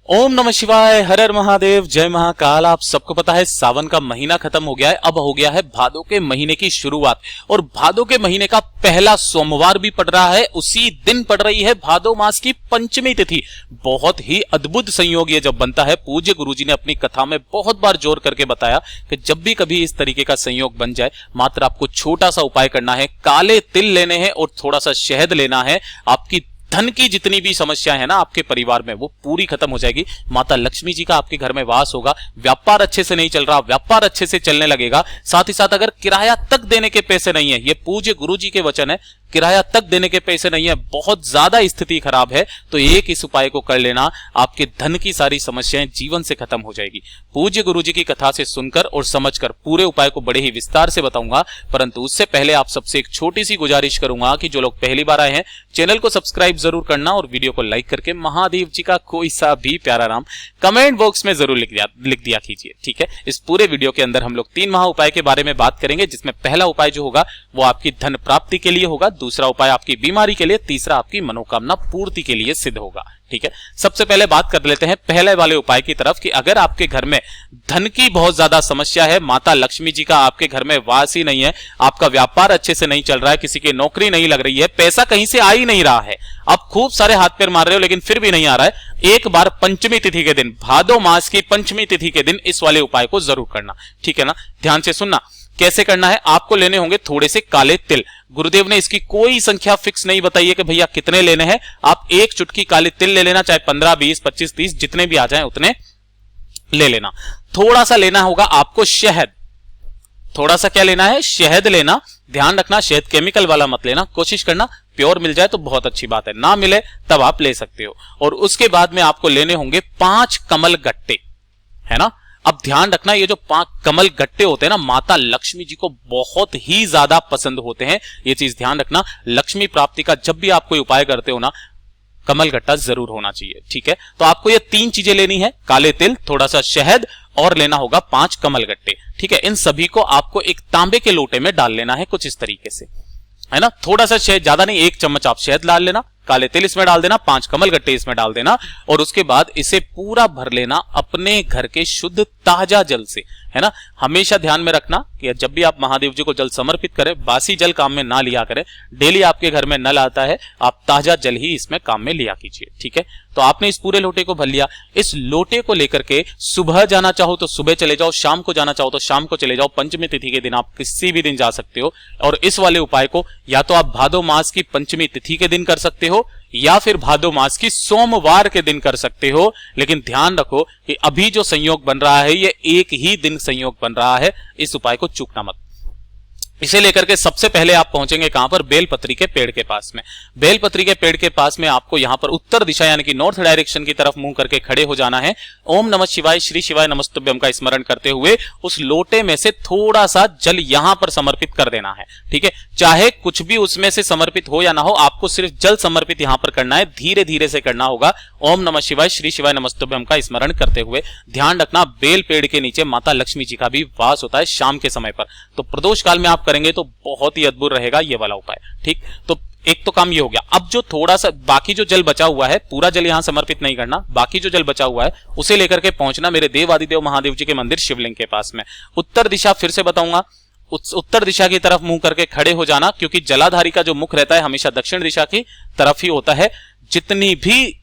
ओम नमः शिवाय, हर हर महादेव, जय महाकाल। आप सबको पता है सावन का महीना खत्म हो गया है, अब हो गया है भादों के महीने की शुरुआत। और भादों के महीने का पहला सोमवार भी पड़ रहा है, उसी दिन पड़ रही है भादो मास की पंचमी तिथि। बहुत ही अद्भुत संयोग ये जब बनता है। पूज्य गुरुजी ने अपनी कथा में बहुत बार जोर करके बताया कि जब भी कभी इस तरीके का संयोग बन जाए, मात्र आपको छोटा सा उपाय करना है, काले तिल लेने हैं और थोड़ा सा शहद लेना है। आपकी धन की जितनी भी समस्याएं है ना आपके परिवार में, वो पूरी खत्म हो जाएगी। माता लक्ष्मी जी का आपके घर में वास होगा। व्यापार अच्छे से नहीं चल रहा, व्यापार अच्छे से चलने लगेगा। साथ ही साथ अगर किराया तक देने के पैसे नहीं है, ये पूज्य गुरुजी के वचन है, किराया तक देने के पैसे नहीं है, बहुत ज्यादा स्थिति खराब है, तो एक इस उपाय को कर लेना, आपके धन की सारी समस्याएं जीवन से खत्म हो जाएगी। पूज्य गुरुजी की कथा से सुनकर और समझकर पूरे उपाय को बड़े ही विस्तार से बताऊंगा, परंतु उससे पहले आप सबसे एक छोटी सी गुजारिश करूंगा कि जो लोग पहली बार आए हैं, चैनल को सब्सक्राइब जरूर करना और वीडियो को लाइक करके महादेव जी का कोई सा भी प्यारा नाम कमेंट बॉक्स में जरूर लिख दिया कीजिए। ठीक है, इस पूरे वीडियो के अंदर हम लोग 3 महा उपाय के बारे में बात करेंगे, जिसमें पहला उपाय जो होगा वो आपकी धन प्राप्ति के लिए होगा, दूसरा उपाय आपकी बीमारी के लिए, तीसरा आपकी मनोकामना पूर्ति के लिए सिद्ध होगा। ठीक है, सबसे पहले बात कर लेते हैं पहले वाले उपाय की तरफ कि अगर आपके घर में धन की बहुत ज्यादा समस्या है, माता लक्ष्मी जी का आपके घर में वास ही नहीं है, आपका व्यापार अच्छे से नहीं चल रहा है, किसी की नौकरी नहीं लग रही है, पैसा कहीं से आ ही नहीं रहा है, आप खूब सारे हाथ पैर मार रहे हो लेकिन फिर भी नहीं आ रहा है, एक बार पंचमी तिथि के दिन, भादो मास की पंचमी तिथि के दिन इस वाले उपाय को जरूर करना। ठीक है ना, ध्यान से सुनना। कैसे करना है, आपको लेने होंगे थोड़े से काले तिल। गुरुदेव ने इसकी कोई संख्या फिक्स नहीं बताई है कि भैया कितने लेने हैं, आप एक चुटकी काले तिल ले लेना, चाहे 15, 20, 25, 30 जितने भी आ जाएं उतने ले लेना। थोड़ा सा लेना होगा आपको शहद। थोड़ा सा क्या लेना है, शहद लेना। ध्यान रखना शहद केमिकल वाला मत लेना, कोशिश करना प्योर मिल जाए तो बहुत अच्छी बात है, ना मिले तब आप ले सकते हो। और उसके बाद में आपको लेने होंगे 5 कमल गट्टे, है ना। अब ध्यान रखना, ये जो 5 कमल गट्टे होते हैं ना, माता लक्ष्मी जी को बहुत ही ज्यादा पसंद होते हैं। ये चीज ध्यान रखना, लक्ष्मी प्राप्ति का जब भी आप कोई उपाय करते हो ना, कमल गट्टा जरूर होना चाहिए। ठीक है, तो आपको ये 3 चीजें लेनी है, काले तिल, थोड़ा सा शहद और लेना होगा 5 कमल गट्टे। ठीक है, इन सभी को आपको एक तांबे के लोटे में डाल लेना है कुछ इस तरीके से, है ना। थोड़ा सा शहद, ज्यादा नहीं, 1 चम्मच आप शहद डाल लेना, काले तिल इसमें डाल देना, 5 कमल गट्टे इसमें डाल देना, और उसके बाद इसे पूरा भर लेना अपने घर के शुद्ध ताजा जल से, है ना। हमेशा ध्यान में रखना कि जब भी आप महादेव जी को जल समर्पित करें, बासी जल काम में ना लिया करें। डेली आपके घर में नल आता है, आप ताजा जल ही इसमें काम में लिया कीजिए। ठीक है, तो आपने इस पूरे लोटे को भर लिया। इस लोटे को लेकर के सुबह जाना चाहो तो सुबह चले जाओ, शाम को जाना चाहो तो शाम को चले जाओ। पंचमी तिथि के दिन आप किसी भी दिन जा सकते हो। और इस वाले उपाय को या तो आप भादो मास की पंचमी तिथि के दिन कर सकते हो या फिर भादो मास की सोमवार के दिन कर सकते हो। लेकिन ध्यान रखो कि अभी जो संयोग बन रहा है ये एक ही दिन संयोग बन रहा है, इस उपाय को चूकना मत। इसे लेकर के सबसे पहले आप पहुंचेंगे कहां पर, बेलपत्री के पेड़ के पास में। बेलपत्री के पेड़ के पास में आपको यहां पर उत्तर दिशा यानी कि नॉर्थ डायरेक्शन की तरफ मुंह करके खड़े हो जाना है। ओम नमः शिवाय, श्री शिवाय नमस्तुभ्यम का स्मरण करते हुए उस लोटे में से थोड़ा सा जल यहां पर समर्पित कर देना है। ठीक है, चाहे कुछ भी उसमें से समर्पित हो या ना हो, आपको सिर्फ जल समर्पित यहां पर करना है, धीरे धीरे से करना होगा। ओम नमः शिवाय, श्री शिवाय नमस्तुभ्यम का स्मरण करते हुए। ध्यान रखना, बेल पेड़ के नीचे माता लक्ष्मी जी का भी वास होता है शाम के समय पर, तो प्रदोष काल में आप करेंगे तो बहुत ही अद्भुत रहेगा ये वाला उपाय। ठीक, तो एक तो काम ये हो गया। अब जो थोड़ा सा बाकी जो जल बचा हुआ है, पूरा जल यहां समर्पित नहीं करना, बाकी जो जल बचा हुआ है उसे लेकर के पहुंचना मेरे देवादिदेव महादेव जी के मंदिर शिवलिंग के पास में। उत्तर दिशा फिर से बताऊंगा, उत्तर दिशा की तरफ मुंह करके खड़े हो जाना, क्योंकि जलाधारी का जो मुख रहता है हमेशा दक्षिण दिशा की तरफ ही होता है। जितनी भी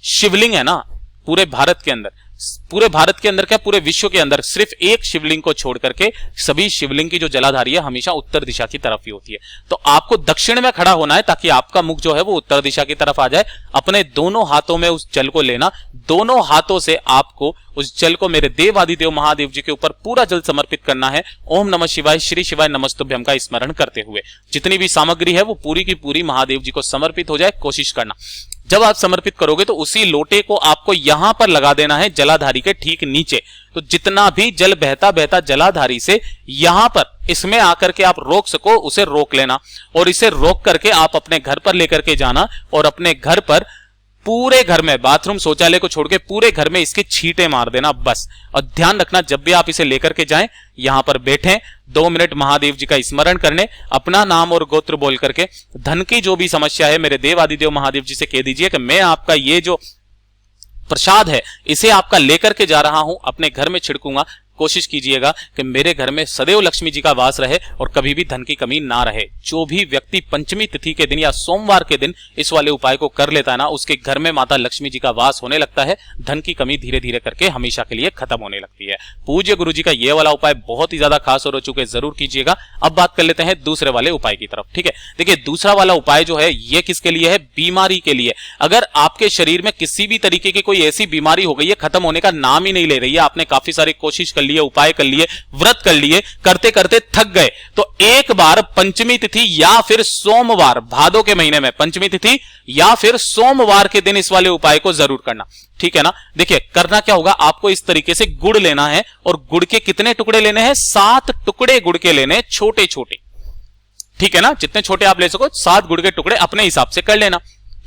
शिवलिंग है ना पूरे भारत के अंदर, क्या पूरे विश्व के अंदर, सिर्फ एक शिवलिंग को छोड़ करके सभी शिवलिंग की जो जलाधारी है हमेशा उत्तर दिशा की तरफ ही होती है। तो आपको दक्षिण में खड़ा होना है ताकि आपका मुख जो है वो उत्तर दिशा की तरफ आ जाए। अपने दोनों हाथों में उस जल को लेना, दोनों हाथों से आपको उस जल को मेरे देवादिदेव महादेव जी के ऊपर पूरा जल समर्पित करना है। ओम नमः शिवाय, श्री शिवाय नमस्तुभ्यम का स्मरण करते हुए जितनी भी सामग्री है वो पूरी की पूरी महादेव जी को समर्पित हो जाए, कोशिश करना। जब आप समर्पित करोगे तो उसी लोटे को आपको यहां पर लगा देना है, जलाधारी के ठीक नीचे। तो जितना भी जल बहता बहता जलाधारी से यहां पर इसमें आकर के आप रोक सको उसे रोक लेना, और इसे रोक करके आप अपने घर पर लेकर के जाना, और अपने घर पर पूरे घर में, बाथरूम शौचालय को छोड़ के पूरे घर में इसके छींटे मार देना बस। और ध्यान रखना, जब भी आप इसे लेकर के जाएं, यहां पर बैठें, 2 मिनट महादेव जी का स्मरण करने, अपना नाम और गोत्र बोल करके धन की जो भी समस्या है मेरे देव आदिदेव महादेव जी से कह दीजिए कि मैं आपका ये जो प्रसाद है, इसे आपका लेकर के जा रहा हूं, अपने घर में छिड़कूंगा। कोशिश कीजिएगा कि मेरे घर में सदैव लक्ष्मी जी का वास रहे और कभी भी धन की कमी ना रहे। जो भी व्यक्ति पंचमी तिथि के दिन या सोमवार के दिन इस वाले उपाय को कर लेता है ना, उसके घर में माता लक्ष्मी जी का वास होने लगता है, धन की कमी धीरे धीरे करके हमेशा के लिए खत्म होने लगती है। पूज्य गुरु जी का ये वाला उपाय बहुत ही ज्यादा खास और रोचक है, जरूर कीजिएगा। अब बात कर लेते हैं दूसरे वाले उपाय की तरफ। ठीक है, देखिए दूसरा वाला उपाय जो है ये किसके लिए है? बीमारी के लिए। अगर आपके शरीर में किसी भी तरीके की कोई ऐसी बीमारी हो गई है, खत्म होने का नाम ही नहीं ले रही है, आपने काफी सारी कोशिश कर लिए, उपाय कर लिए, व्रत कर लिए, करते करते थक गए, तो एक बार पंचमी तिथि या फिर सोमवार, भादों के महीने में पंचमी तिथि या फिर सोमवार के दिन इस वाले उपाय को जरूर करना। ठीक है ना। देखिए करना क्या होगा, आपको इस तरीके से गुड़ लेना है और गुड़ के कितने टुकड़े लेने हैं? 7 टुकड़े गुड़ के लेने, छोटे छोटे। ठीक है ना, जितने छोटे आप ले सको, 7 गुड़ के टुकड़े अपने हिसाब से कर लेना।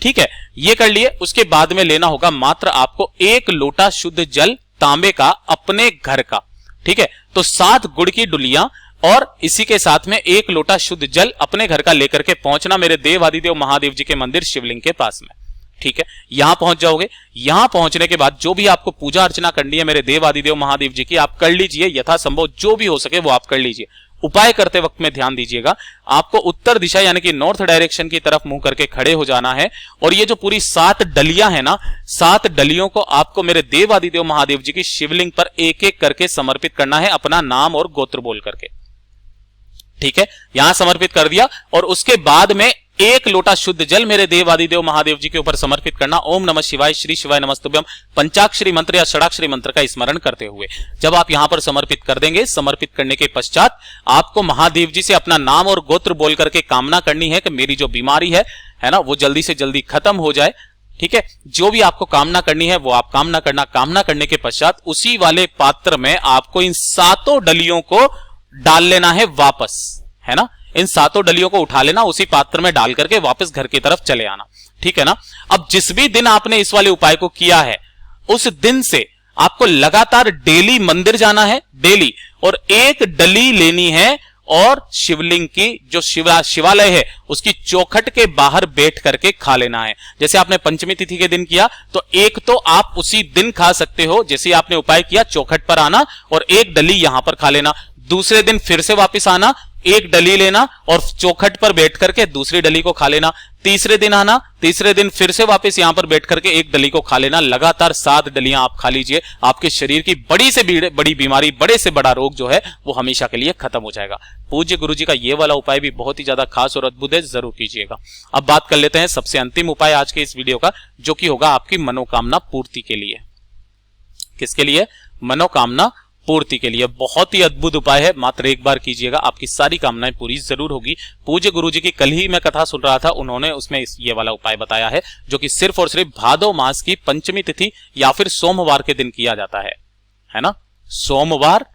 ठीक है, ये कर लिए। उसके बाद में लेना होगा मात्र आपको 1 लोटा शुद्ध जल, तांबे का, अपने घर का। ठीक है, तो 7 गुड़ की डुलियां और इसी के साथ में 1 लोटा शुद्ध जल अपने घर का लेकर के पहुंचना मेरे देवादिदेव महादेव जी के मंदिर शिवलिंग के पास में। ठीक है, यहां पहुंच जाओगे। यहां पहुंचने के बाद जो भी आपको पूजा अर्चना करनी है मेरे देवादिदेव महादेव जी की, आप कर लीजिए, यथासंभव जो भी हो सके वो आप कर लीजिए। उपाय करते वक्त में ध्यान दीजिएगा, आपको उत्तर दिशा यानी कि नॉर्थ डायरेक्शन की तरफ मुंह करके खड़े हो जाना है और ये जो पूरी 7 डलियां है ना, 7 डलियों को आपको मेरे देवादिदेव महादेव जी की शिवलिंग पर एक एक करके समर्पित करना है, अपना नाम और गोत्र बोल करके। ठीक है, यहां समर्पित कर दिया और उसके बाद में 1 लोटा शुद्ध जल मेरे देवादिदेव महादेव जी के ऊपर समर्पित करना। ओम नमः शिवाय, श्री शिवाय नमस्तुभ्यम पंचाक्षरी मंत्र या षडाक्षरी मंत्र का स्मरण करते हुए जब आप यहां पर समर्पित कर देंगे, समर्पित करने के पश्चात आपको महादेव जी से अपना नाम और गोत्र बोल करके कामना करनी है कि मेरी जो बीमारी है ना, वो जल्दी से जल्दी खत्म हो जाए। ठीक है, जो भी आपको कामना करनी है वो आप कामना करना। कामना करने के पश्चात उसी वाले पात्र में आपको इन 7 डलियों को डाल लेना है वापस, है ना। इन 7 डलियों को उठा लेना, उसी पात्र में डाल करके वापस घर की तरफ चले आना। ठीक है ना। अब जिस भी दिन आपने इस वाले उपाय को किया है, उस दिन से आपको लगातार डेली मंदिर जाना है, डेली, और 1 डली लेनी है और शिवलिंग की जो शिवालय है उसकी चौखट के बाहर बैठ करके खा लेना है। जैसे आपने पंचमी तिथि के दिन किया तो 1 तो आप उसी दिन खा सकते हो, जैसे आपने उपाय किया, चौखट पर आना और 1 डली यहां पर खा लेना। दूसरे दिन फिर से वापस आना, 1 डली लेना और चौखट पर बैठ करके दूसरी डली को खा लेना। तीसरे दिन आना, तीसरे दिन फिर से वापस यहां पर बैठ करके 1 डली को खा लेना। लगातार 7 डलियां आप खा लीजिए, आपके शरीर की बड़ी से बड़ी बीमारी, बड़े से बड़ा रोग जो है वो हमेशा के लिए खत्म हो जाएगा। पूज्य गुरु जी का ये वाला उपाय भी बहुत ही ज्यादा खास और अद्भुत है, जरूर कीजिएगा। अब बात कर लेते हैं सबसे अंतिम उपाय आज के इस वीडियो का, जो कि होगा आपकी मनोकामना पूर्ति के लिए। किसके लिए? मनोकामना पूर्ति के लिए। बहुत ही अद्भुत उपाय है, मात्र एक बार कीजिएगा, आपकी सारी कामनाएं पूरी जरूर होगी। पूज्य गुरुजी की कल ही मैं कथा सुन रहा था, उन्होंने उसमें ये वाला उपाय बताया है, जो कि सिर्फ और सिर्फ भादो मास की पंचमी तिथि या फिर सोमवार के दिन किया जाता है ना। सोमवार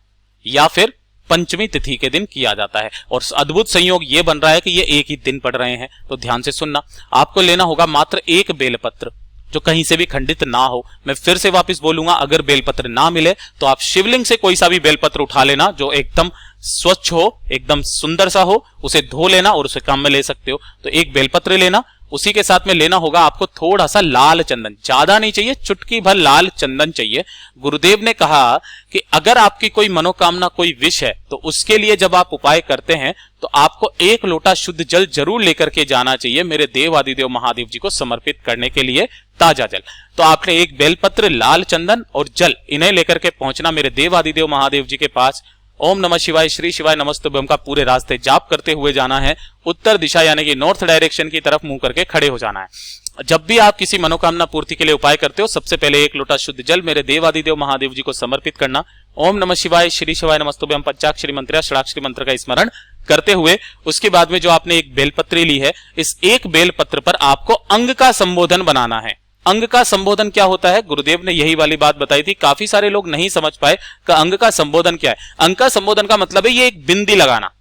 या फिर पंचमी तिथि के दिन किया जाता है और अद्भुत संयोग ये बन रहा है कि ये एक ही दिन पड़ रहे हैं। तो ध्यान से सुनना, आपको लेना होगा मात्र 1 बेलपत्र जो कहीं से भी खंडित ना हो। मैं फिर से वापस बोलूंगा, अगर बेलपत्र ना मिले तो आप शिवलिंग से कोई सा भी बेलपत्र उठा लेना जो एकदम स्वच्छ हो, एकदम सुंदर सा हो, उसे धो लेना और उसे काम में ले सकते हो। तो 1 बेलपत्र लेना, उसी के साथ में लेना होगा आपको थोड़ा सा लाल चंदन, ज्यादा नहीं चाहिए, चुटकी भर लाल चंदन चाहिए। गुरुदेव ने कहा कि अगर आपकी कोई मनोकामना, कोई विश है, तो उसके लिए जब आप उपाय करते हैं तो आपको 1 लोटा शुद्ध जल जरूर लेकर के जाना चाहिए मेरे देवादिदेव महादेव जी को समर्पित करने के लिए, ताजा जल। तो आपने 1 बेलपत्र, लाल चंदन और जल, इन्हें लेकर के पहुंचना मेरे देवादिदेव महादेव जी के पास। ओम नमः शिवाय, श्री शिवाय नमस्तुभ्यम का पूरे रास्ते जाप करते हुए जाना है। उत्तर दिशा यानी कि नॉर्थ डायरेक्शन की तरफ मुंह करके खड़े हो जाना है। जब भी आप किसी मनोकामना पूर्ति के लिए उपाय करते हो, सबसे पहले 1 लोटा शुद्ध जल मेरे देवादिदेव महादेव जी को समर्पित करना। ओम नमः शिवाय, श्री शिवाय नमस्तुभ्यम पंचाक्षरी मंत्र या षडाक्षरी मंत्र का स्मरण करते हुए उसके बाद में जो आपने 1 बेलपत्र ली है, इस 1 बेलपत्र पर आपको अंग का संबोधन बनाना है। अंग का संबोधन क्या होता है? गुरुदेव ने यही वाली बात बताई थी, काफी सारे लोग नहीं समझ पाए कि अंग का संबोधन क्या है। अंग का संबोधन का मतलब है ये एक बिंदी लगाना,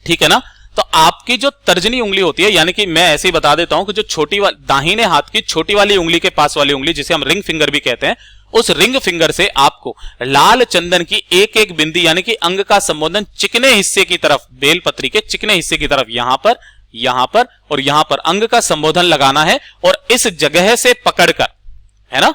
ठीक है ना। तो आपकी जो तर्जनी उंगली होती है, यानी कि मैं ऐसे ही बता देता हूं कि जो छोटी दाहिने हाथ की छोटी वाली उंगली के पास वाली उंगली, जिसे हम रिंग फिंगर भी कहते हैं, उस रिंग फिंगर से आपको लाल चंदन की एक एक बिंदी यानी कि अंग का संबोधन चिकने हिस्से की तरफ, बेलपत्री के चिकने हिस्से की तरफ, यहां पर और यहां पर अंग का संबोधन लगाना है और इस जगह से पकड़कर, है ना,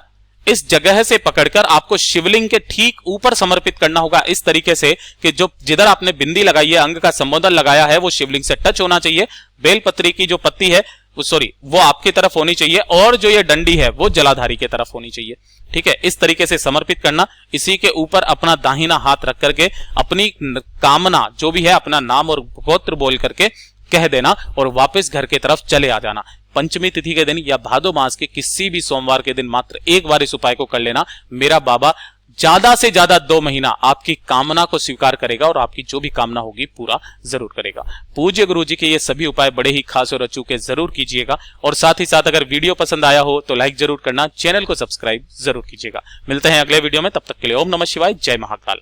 इस जगह से पकड़कर आपको शिवलिंग के ठीक ऊपर समर्पित करना होगा, इस तरीके से कि जो जिधर आपने बिंदी लगाई है, अंग का संबोधन लगाया है, वो शिवलिंग से टच होना चाहिए। बेलपत्री की जो पत्ती है वो आपकी तरफ होनी चाहिए और जो ये डंडी है वो जलाधारी की तरफ होनी चाहिए। ठीक है, इस तरीके से समर्पित करना। इसी के ऊपर अपना दाहिना हाथ रख करके अपनी कामना जो भी है, अपना नाम और गोत्र बोल करके कह देना और वापस घर की तरफ चले आ जाना। पंचमी तिथि के दिन या भादो मास के किसी भी सोमवार के दिन मात्र एक बार इस उपाय को कर लेना। मेरा बाबा ज्यादा से ज्यादा 2 महीना आपकी कामना को स्वीकार करेगा और आपकी जो भी कामना होगी पूरा जरूर करेगा। पूज्य गुरु जी के ये सभी उपाय बड़े ही खास और अचूके जरूर कीजिएगा और साथ ही साथ अगर वीडियो पसंद आया हो तो लाइक जरूर करना, चैनल को सब्सक्राइब जरूर कीजिएगा। मिलते हैं अगले वीडियो में, तब तक के लिए ओम नमः शिवाय, जय महाकाल।